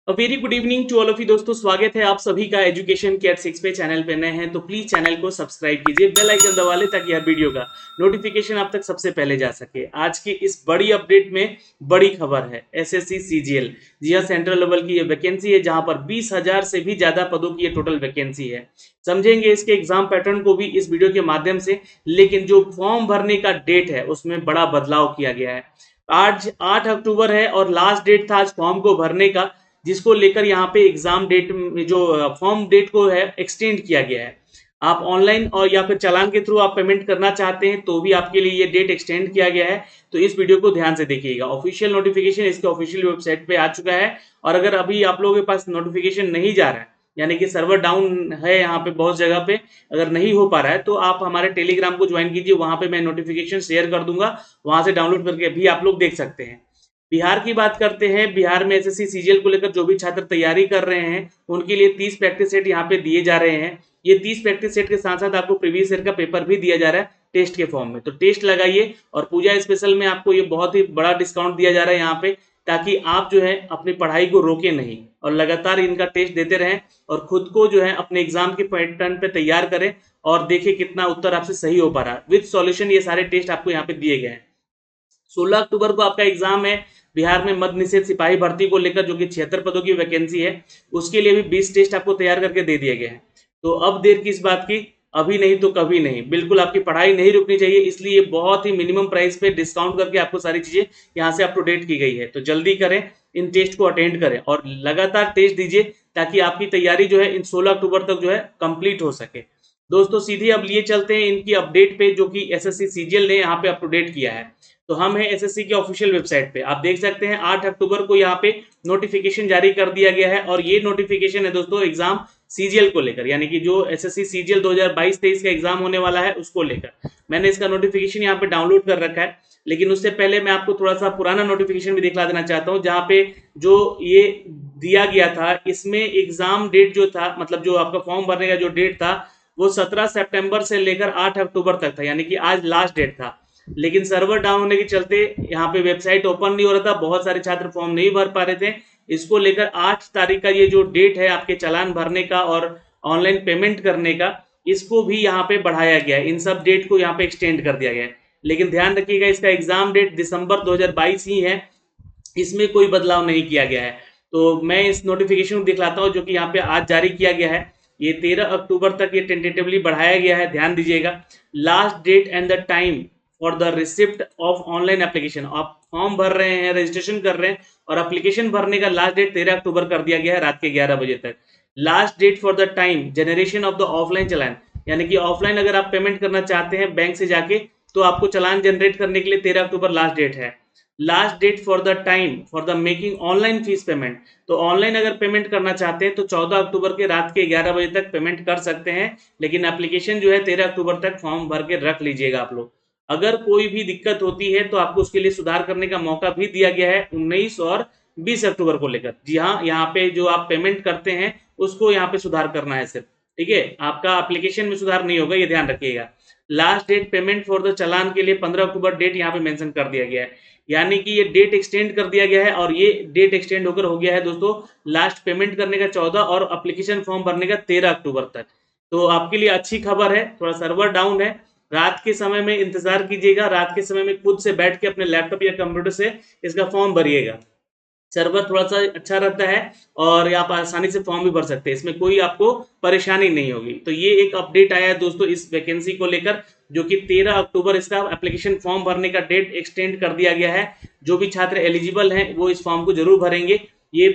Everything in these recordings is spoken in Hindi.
Very good evening to all of you दोस्तों। स्वागत है आप सभी का एजुकेशन केयर 6 पे। चैनल पे नए हैं तो प्लीज चैनल को सब्सक्राइब कीजिए, बेल आइकन दबा लें ताकि हर वीडियो का नोटिफिकेशन आप तक सबसे पहले जा सके। आज की इस बड़ी अपडेट में बड़ी खबर है एसएससी सीजीएल। जी हाँ, सेंट्रल लेवल की ये वैकेंसी है जहां पर 20,000 से भी ज्यादा पदों की ये टोटल वैकेंसी है। समझेंगे इसके एग्जाम पैटर्न को भी इस वीडियो के माध्यम से, लेकिन जो फॉर्म भरने का डेट है उसमें बड़ा बदलाव किया गया है। आज 8 अक्टूबर है और लास्ट डेट था आज फॉर्म को भरने का, जिसको लेकर यहाँ पे एग्जाम डेट में जो फॉर्म डेट को है एक्सटेंड किया गया है। आप ऑनलाइन और या फिर चालान के थ्रू आप पेमेंट करना चाहते हैं तो भी आपके लिए ये डेट एक्सटेंड किया गया है। तो इस वीडियो को ध्यान से देखिएगा। ऑफिशियल नोटिफिकेशन इसके ऑफिशियल वेबसाइट पे आ चुका है। और अगर अभी आप लोगों के पास नोटिफिकेशन नहीं जा रहा है, यानी कि सर्वर डाउन है यहाँ पे बहुत जगह पे, अगर नहीं हो पा रहा है तो आप हमारे टेलीग्राम को ज्वाइन कीजिए। वहां पे मैं नोटिफिकेशन शेयर कर दूंगा, वहां से डाउनलोड करके भी आप लोग देख सकते हैं। बिहार की बात करते हैं। बिहार में एसएससी सीजीएल को लेकर जो भी छात्र तैयारी कर रहे हैं उनके लिए 30 प्रैक्टिस सेट यहाँ पे दिए जा रहे हैं। ये 30 प्रैक्टिस सेट के साथ साथ आपको प्रीवियस ईयर का पेपर भी दिया जा रहा है टेस्ट के फॉर्म में। तो टेस्ट लगाइए और पूजा स्पेशल में आपको ये बहुत ही बड़ा डिस्काउंट दिया जा रहा है यहाँ पे, ताकि आप जो है अपनी पढ़ाई को रोके नहीं और लगातार इनका टेस्ट देते रहें और खुद को जो है अपने एग्जाम के पैटर्न पे तैयार करें और देखिए कितना उत्तर आपसे सही हो पा रहा है। विद सॉल्यूशन ये सारे टेस्ट आपको यहाँ पे दिए गए हैं। 16 अक्टूबर को आपका एग्जाम है बिहार में मद्य निषेध सिपाही भर्ती को लेकर, जो कि 76 पदों की वैकेंसी है। उसके लिए भी 20 टेस्ट आपको तैयार करके दे दिए गए हैं। तो अब देर किस बात की, अभी नहीं तो कभी नहीं। बिल्कुल आपकी पढ़ाई नहीं रुकनी चाहिए, इसलिए बहुत ही मिनिमम प्राइस पे डिस्काउंट करके आपको सारी चीजें यहाँ से अप टू डेट की गई है। तो जल्दी करें, इन टेस्ट को अटेंड करें और लगातार टेस्ट दीजिए ताकि आपकी तैयारी जो है इन 16 अक्टूबर तक जो है कंप्लीट हो सके। दोस्तों सीधे अब लिए चलते हैं इनकी अपडेट पे, जो कि एसएससी सीजीएल ने यहाँ पे अप टू डेट किया है। तो हम है एसएससी की ऑफिशियल वेबसाइट पे, आप देख सकते हैं 8 अक्टूबर को यहाँ पे नोटिफिकेशन जारी कर दिया गया है। और ये नोटिफिकेशन है दोस्तों एग्जाम सीजीएल को लेकर, यानी कि जो एसएससी सीजीएल 2022-23 का एग्जाम होने वाला है उसको लेकर। मैंने इसका नोटिफिकेशन यहाँ पे डाउनलोड कर रखा है, लेकिन उससे पहले मैं आपको थोड़ा सा पुराना नोटिफिकेशन भी दिखला देना चाहता हूँ, जहाँ पे जो ये दिया गया था इसमें एग्जाम डेट जो था, मतलब जो आपका फॉर्म भरने का जो डेट था वो 17 सितंबर से लेकर 8 अक्टूबर तक था, यानी कि आज लास्ट डेट था। लेकिन सर्वर डाउन होने के चलते यहाँ पे वेबसाइट ओपन नहीं हो रहा था, बहुत सारे छात्र फॉर्म नहीं भर पा रहे थे। इसको लेकर 8 तारीख का ये जो डेट है आपके चालान भरने का और ऑनलाइन पेमेंट करने का, इसको भी यहाँ पे बढ़ाया गया है। इन सब डेट को यहाँ पे एक्सटेंड कर दिया गया है। लेकिन ध्यान रखिएगा इसका एग्जाम डेट दिसंबर 2022 ही है, इसमें कोई बदलाव नहीं किया गया है। तो मैं इस नोटिफिकेशन को दिखलाता हूँ जो कि यहाँ पे आज जारी किया गया है। ये 13 अक्टूबर तक ये टेंटेटिवली बढ़ाया गया है, ध्यान दीजिएगा। Last date and the time for the receipt of online application. आप फॉर्म भर रहे हैं, रजिस्ट्रेशन कर रहे हैं और एप्लीकेशन भरने का लास्ट डेट 13 अक्टूबर कर दिया गया है रात के 11 बजे तक। Last date for the time generation of the offline challan, यानी कि ऑफलाइन अगर आप पेमेंट करना चाहते हैं बैंक से जाके तो आपको चलान जनरेट करने के लिए 13 अक्टूबर लास्ट डेट है। Last date for the time for the making online fees payment, तो ऑनलाइन अगर पेमेंट करना चाहते हैं तो 14 अक्टूबर के रात के 11 बजे तक पेमेंट कर सकते हैं। लेकिन एप्लीकेशन जो है 13 अक्टूबर तक फॉर्म भर के रख लीजिएगा आप लोग। अगर कोई भी दिक्कत होती है तो आपको उसके लिए सुधार करने का मौका भी दिया गया है 19 और 20 अक्टूबर को लेकर। जी हाँ, यहाँ पे जो आप पेमेंट करते हैं उसको यहाँ पे सुधार करना है सिर्फ, ठीक है। आपका एप्लीकेशन में सुधार नहीं होगा, ये ध्यान रखिएगा। Last date payment for the challan के लिए 15 अक्टूबर डेट यहाँ पे मेंशन कर दिया गया है, यानी कि ये डेट एक्सटेंड कर दिया गया है। और ये डेट एक्सटेंड होकर हो गया है दोस्तों लास्ट पेमेंट करने का 14 और एप्लीकेशन फॉर्म भरने का 13 अक्टूबर तक। तो आपके लिए अच्छी खबर है, थोड़ा सर्वर डाउन है, रात के समय में इंतजार कीजिएगा। रात के समय में खुद से बैठ के अपने लैपटॉप या कंप्यूटर से इसका फॉर्म भरिएगा। सर्वर थोड़ा सा अच्छा रहता है और आप आसानी से फॉर्म भी भर सकते हैं, इसमें कोई आपको परेशानी नहीं होगी। तो ये एक अपडेट आया है दोस्तों इस वैकेंसी को लेकर, जो कि 13 अक्टूबर इसका एप्लीकेशन फॉर्म भरने का डेट एक्सटेंड कर दिया गया है। जो भी छात्र एलिजिबल हैं वो इस फॉर्म को जरूर भरेंगे। ये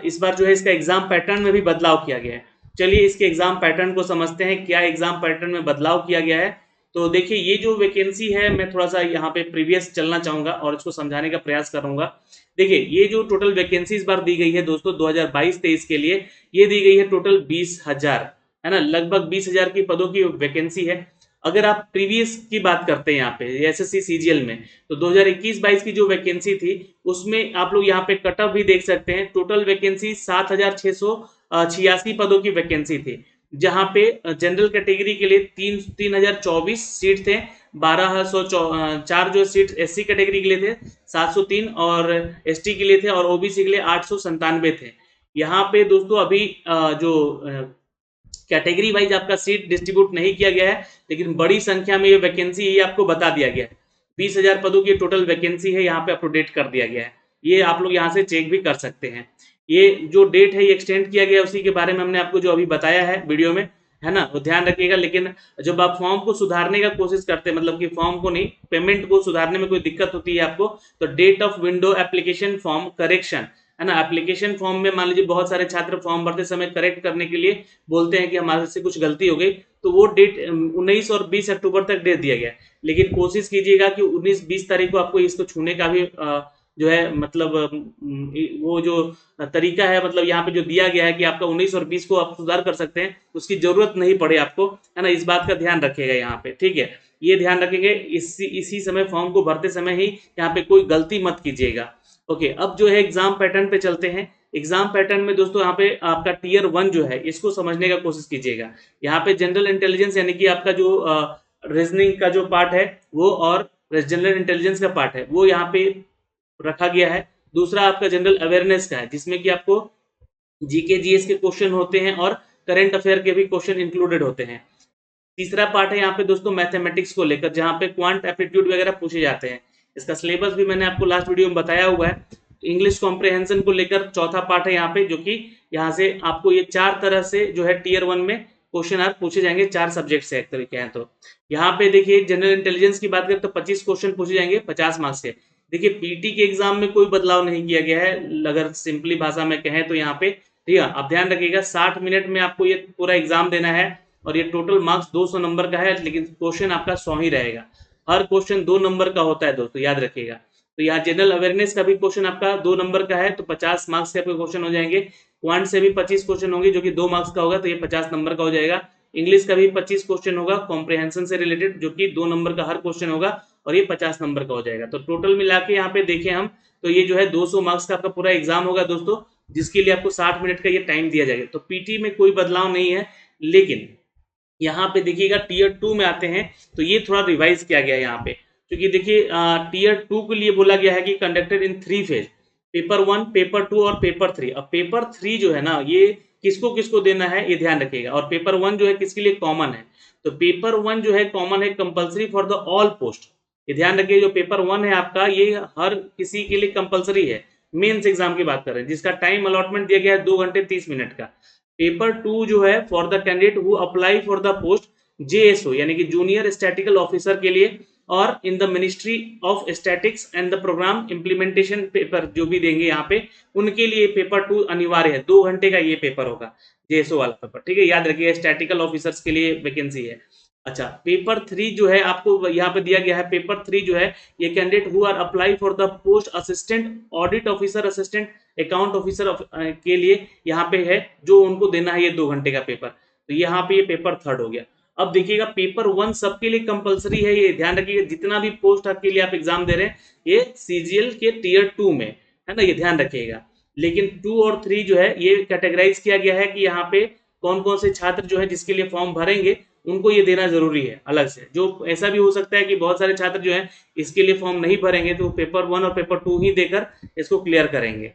इस बार जो है इसका एग्जाम पैटर्न में भी बदलाव किया गया है। चलिए इसके एग्जाम पैटर्न को समझते हैं, क्या एग्जाम पैटर्न में बदलाव किया गया है। तो देखिए ये जो वैकेंसी है, मैं थोड़ा सा यहाँ पे प्रीवियस चलना चाहूंगा और इसको समझाने का प्रयास करूंगा। देखिए ये जो टोटल वैकेंसी इस बार दी गई है दोस्तों 2022-23 के लिए, ये दी गई है टोटल 20,000, है ना, लगभग 20,000 की पदों की वैकेंसी है। अगर आप प्रीवियस की बात करते हैं यहाँ पे एसएससी सीजीएल में, तो 2021-22 की जो वैकेंसी थी उसमें आप लोग यहाँ पे कट ऑफ भी देख सकते हैं। टोटल वैकेंसी 7,686 पदों की वैकेंसी थी, जहां पे जनरल कैटेगरी के लिए 3,024 सीट थे, 1,204 जो सीट एससी कैटेगरी के लिए थे, 703 और एसटी के लिए थे और ओबीसी के लिए 897 थे। यहाँ पे दोस्तों अभी जो कैटेगरी वाइज आपका सीट डिस्ट्रीब्यूट नहीं किया गया है, लेकिन बड़ी संख्या में ये वैकेंसी ये आपको बता दिया गया है। 20,000 पदों की टोटल वैकेंसी है, यहाँ पे अप टू डेट कर दिया गया है। ये आप लोग यहाँ से चेक भी कर सकते हैं। ये जो डेट है ये एक्सटेंड किया गया, उसी के बारे में हमने आपको जो अभी बताया है वीडियो में, है ना, वो ध्यान रखिएगा। लेकिन जब आप फॉर्म को सुधारने का कोशिश करते हैं, मतलब कि फॉर्म को नहीं, पेमेंट को सुधारने में कोई दिक्कत होती है आपको, तो date of window application form correction, है ना, एप्लीकेशन फॉर्म में मान लीजिए बहुत सारे छात्र फॉर्म भरते समय करेक्ट करने के लिए बोलते हैं कि हमारे से कुछ गलती हो गई, तो वो डेट 19 और 20 अक्टूबर तक डेट दिया गया है। लेकिन कोशिश कीजिएगा कि 19-20 तारीख को आपको इसको छूने का भी जो है मतलब वो जो तरीका है, मतलब यहाँ पे जो दिया गया है कि आपका 19 और 20 को आप सुधार कर सकते हैं, उसकी जरूरत नहीं पड़े आपको, है ना, इस बात का ध्यान रखिएगा यहाँ पे, ठीक है। ये ध्यान रखेंगे, इसी समय फॉर्म को भरते समय ही यहाँ पे कोई गलती मत कीजिएगा। ओके, अब जो है एग्जाम पैटर्न पे चलते हैं। एग्जाम पैटर्न में दोस्तों यहाँ पे आपका टीयर 1 जो है, इसको समझने का कोशिश कीजिएगा। यहाँ पे जनरल इंटेलिजेंस यानी कि आपका जो रीजनिंग का जो पार्ट है वो, और जनरल इंटेलिजेंस का पार्ट है वो यहाँ पे रखा गया है। दूसरा आपका जनरल अवेयरनेस का है, जिसमें कि आपको जीके जीएस के क्वेश्चन होते हैं और करंट अफेयर के भी क्वेश्चन इंक्लूडेड होते हैं। तीसरा पार्ट है यहाँ पे दोस्तों मैथमेटिक्स को लेकर, जहाँ पे क्वांट एप्टीट्यूड वगैरह पूछे जाते हैं। इसका सिलेबस भी मैंने आपको लास्ट वीडियो में बताया हुआ है। इंग्लिश कॉम्प्रिहेंशन को लेकर चौथा पार्ट है यहाँ पे, जो कि यहाँ से आपको ये 4 तरह से जो है टीयर 1 में क्वेश्चन आर पूछे जाएंगे, 4 सब्जेक्ट से एक तरीके हैं। तो यहाँ पे देखिए जनरल इंटेलिजेंस की बात करें तो 25 क्वेश्चन पूछे जाएंगे 50 मार्क्स के। देखिए पीटी के एग्जाम में कोई बदलाव नहीं किया गया है, अगर सिंपली भाषा में कहें तो यहाँ पे, ठीक है। आप ध्यान रखिएगा 60 मिनट में आपको ये पूरा एग्जाम देना है, और ये टोटल मार्क्स 200 नंबर का है, लेकिन क्वेश्चन आपका 100 ही रहेगा। हर क्वेश्चन 2 नंबर का होता है दोस्तों, याद रखिएगा। तो यहाँ जनरल अवेयरनेस का भी क्वेश्चन आपका 2 नंबर का है, तो 50 मार्क्स के आपके क्वेश्चन हो जाएंगे। क्वांट से भी 25 क्वेश्चन होंगे, जो कि 2 मार्क्स का होगा, तो ये 50 नंबर का हो जाएगा। इंग्लिश का भी 25 क्वेश्चन होगा कॉम्प्रिहेंशन से रिलेटेड, जो कि 2 नंबर का हर क्वेश्चन होगा, और ये 50 नंबर का हो जाएगा। तो टोटल मिला के यहाँ पे देखें हम, तो ये जो है 200 मार्क्स का आपका पूरा एग्जाम होगा दोस्तों, जिसके लिए आपको 60 मिनट का ये टाइम दिया जाएगा। तो पीटी में कोई बदलाव नहीं है, लेकिन यहाँ पे देखिएगा टीयर 2 में आते हैं तो ये थोड़ा रिवाइज किया गया है यहाँ पे, क्योंकि देखिए टीयर 2 के लिए बोला गया है कि conducted in 3 phase, paper 1, paper 2 और पेपर 3। अब पेपर 3 जो है ना, ये किसको किसको देना है ये ध्यान रखिएगा, और पेपर 1 जो है किसके लिए कॉमन है। तो पेपर 1 जो है कॉमन है, compulsory for the all post. ये ध्यान रखिए, जो पेपर 1 है आपका, ये हर किसी के लिए कंपलसरी है। मेंस एग्जाम की बात कर रहे हैं, जिसका टाइम अलॉटमेंट दिया गया है 2 घंटे 30 मिनट का। पेपर 2 जो है for the candidate who apply for the post JSO, यानी कि जूनियर स्टैटिकल ऑफिसर के लिए, और in the ministry of statistics and the programme implementation paper जो भी देंगे यहाँ पे, उनके लिए पेपर 2 अनिवार्य है। 2 घंटे का ये पेपर होगा, जेएसओ वाला पेपर, ठीक है, याद रखिए स्टैटिकल ऑफिसर्स के लिए वैकेंसी है। अच्छा, पेपर 3 जो है आपको यहाँ पे दिया गया है, पेपर 3 जो है ये candidate who are apply for the post assistant audit officer, assistant account officer के लिए यहाँ पे है, जो उनको देना है ये 2 घंटे का पेपर। तो यहाँ पे ये पेपर 3 हो गया। अब देखिएगा पेपर 1 सबके लिए कंपलसरी है, ये ध्यान रखिएगा, जितना भी पोस्ट के लिए आप एग्जाम दे रहे हैं ये सीजीएल के टीयर 2 में है ना, ये ध्यान रखिएगा। लेकिन 2 और 3 जो है ये कैटेगराइज किया गया है कि यहाँ पे कौन कौन से छात्र जो है जिसके लिए फॉर्म भरेंगे उनको ये देना जरूरी है अलग से। जो ऐसा भी हो सकता है कि बहुत सारे छात्र जो है इसके लिए फॉर्म नहीं भरेंगे, तो पेपर 1 और पेपर 2 ही देकर इसको क्लियर करेंगे।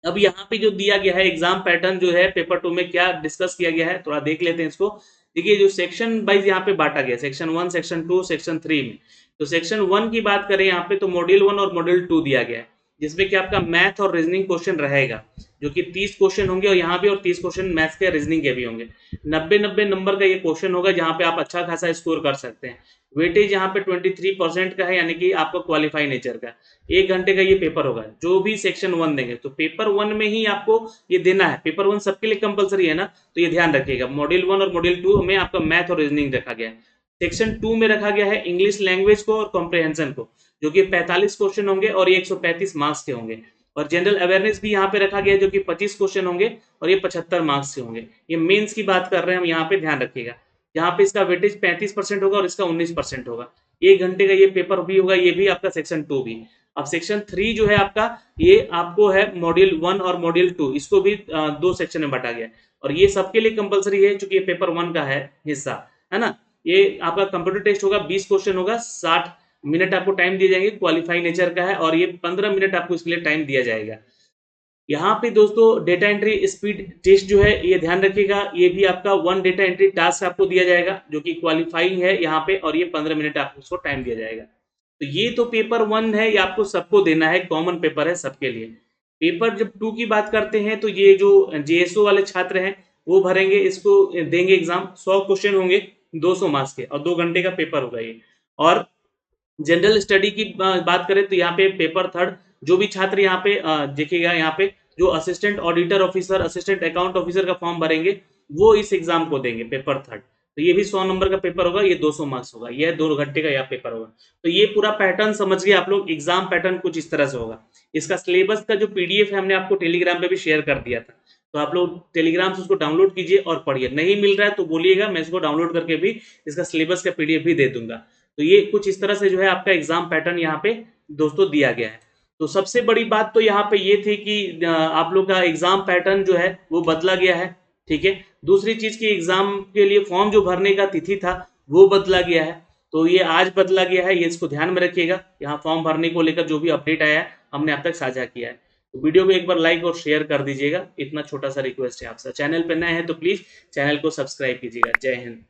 अब यहाँ पे जो दिया गया है एग्जाम पैटर्न जो है पेपर 2 में क्या डिस्कस किया गया है, थोड़ा देख लेते हैं इसको। देखिए जो सेक्शन वाइज यहाँ पे बांटा गया, सेक्शन 1, सेक्शन 2, सेक्शन 3 में। तो सेक्शन 1 की बात करें यहाँ पे, तो मॉड्यूल 1 और मॉड्यूल 2 दिया गया है, जिसमें कि आपका मैथ और रीजनिंग क्वेश्चन रहेगा, जो कि 30 क्वेश्चन होंगे, और यहाँ भी और 30 क्वेश्चन मैथ्स के रीजनिंग के भी होंगे। 90-90 नंबर का ये क्वेश्चन होगा, जहाँ पे आप अच्छा खासा स्कोर कर सकते हैं। वेटेज यहाँ पे 23% का है, यानी कि आपका क्वालिफाई नेचर का। 1 घंटे का ये पेपर होगा, जो भी सेक्शन 1 देंगे। तो पेपर 1 में ही आपको ये देना है, पेपर 1 सबके लिए कंपलसरी है ना, तो ये ध्यान रखिएगा। मॉड्यूल 1 और मॉड्यूल 2 में आपका मैथ और रीजनिंग रखा गया है। सेक्शन 2 में रखा गया है इंग्लिश लैंग्वेज को और कॉम्प्रिहेंशन को, जो कि 45 क्वेश्चन होंगे और ये 135 मार्क्स के होंगे। और जनरल अवेयरनेस भी यहाँ पे रखा गया है, जो कि 25 क्वेश्चन होंगे और ये 75 मार्क्स के होंगे। ये मेंस की बात कर रहे हैं हम, यहाँ पे ध्यान रखिएगा। यहाँ पे इसका वेटेज 35% होगा और इसका 19% होगा। 1 घंटे का ये पेपर भी होगा, ये भी आपका सेक्शन 2 भी। अब सेक्शन 3 जो है आपका, ये आपको है मॉड्यूल 1 और मॉड्यूल 2, इसको भी 2 सेक्शन में बांटा गया है, और ये सबके लिए कंपलसरी है, क्योंकि ये पेपर 1 का है हिस्सा, है ना। ये आपका कंप्यूटर टेस्ट होगा, 20 क्वेश्चन होगा, 60 मिनट आपको टाइम दिए जाएंगे, क्वालिफाई नेचर का है, और ये 15 मिनट आपको इसके लिए टाइम दिया जाएगा। यहाँ पे दोस्तों डेटा एंट्री स्पीड टेस्ट जो है ये ध्यान रखिएगा, ये भी आपका 1 डेटा एंट्री टास्क आपको दिया जाएगा जो कि क्वालिफाइंग है यहाँ पे, और ये 15 मिनट आपको उसको टाइम दिया जाएगा। तो ये तो पेपर 1 है, ये आपको सबको देना है, कॉमन पेपर है सबके लिए। पेपर जब 2 की बात करते हैं तो ये जो जेएसओ वाले छात्र हैं वो भरेंगे, इसको देंगे एग्जाम। 100 क्वेश्चन होंगे 200 मार्क्स के, और 2 घंटे का पेपर होगा ये। और जनरल स्टडी की बात करें तो यहाँ पे पेपर थर्ड, जो भी छात्र यहाँ पे देखिएगा, यहाँ पे जो assistant auditor officer, assistant account officer का फॉर्म भरेंगे वो इस एग्जाम को देंगे पेपर थर्ड। तो ये भी 100 नंबर का पेपर होगा, ये 200 मार्क्स होगा, ये 2 घंटे का यह पेपर होगा। तो ये पूरा पैटर्न समझ गए आप लोग, एग्जाम पैटर्न कुछ इस तरह से होगा। इसका सिलेबस का जो पीडीएफ है हमने आपको टेलीग्राम पे भी शेयर कर दिया था, तो आप लोग टेलीग्राम से उसको डाउनलोड कीजिए और पढ़िए। नहीं मिल रहा है तो बोलिएगा, मैं इसको डाउनलोड करके भी इसका सिलेबस का पीडीएफ भी दे दूंगा। तो ये कुछ इस तरह से जो है आपका एग्जाम पैटर्न यहाँ पे दोस्तों दिया गया है। तो सबसे बड़ी बात तो यहाँ पे ये थी कि आप लोग का एग्जाम पैटर्न जो है वो बदला गया है, ठीक है। दूसरी चीज की एग्जाम के लिए फॉर्म जो भरने का तिथि था वो बदला गया है, तो ये आज बदला गया है, ये इसको ध्यान में रखिएगा। यहाँ फॉर्म भरने को लेकर जो भी अपडेट आया है हमने अब तक साझा किया है। तो वीडियो को एक बार लाइक और शेयर कर दीजिएगा, इतना छोटा सा रिक्वेस्ट है आपसे। चैनल पर नए हैं तो प्लीज चैनल को सब्सक्राइब कीजिएगा। जय हिंद।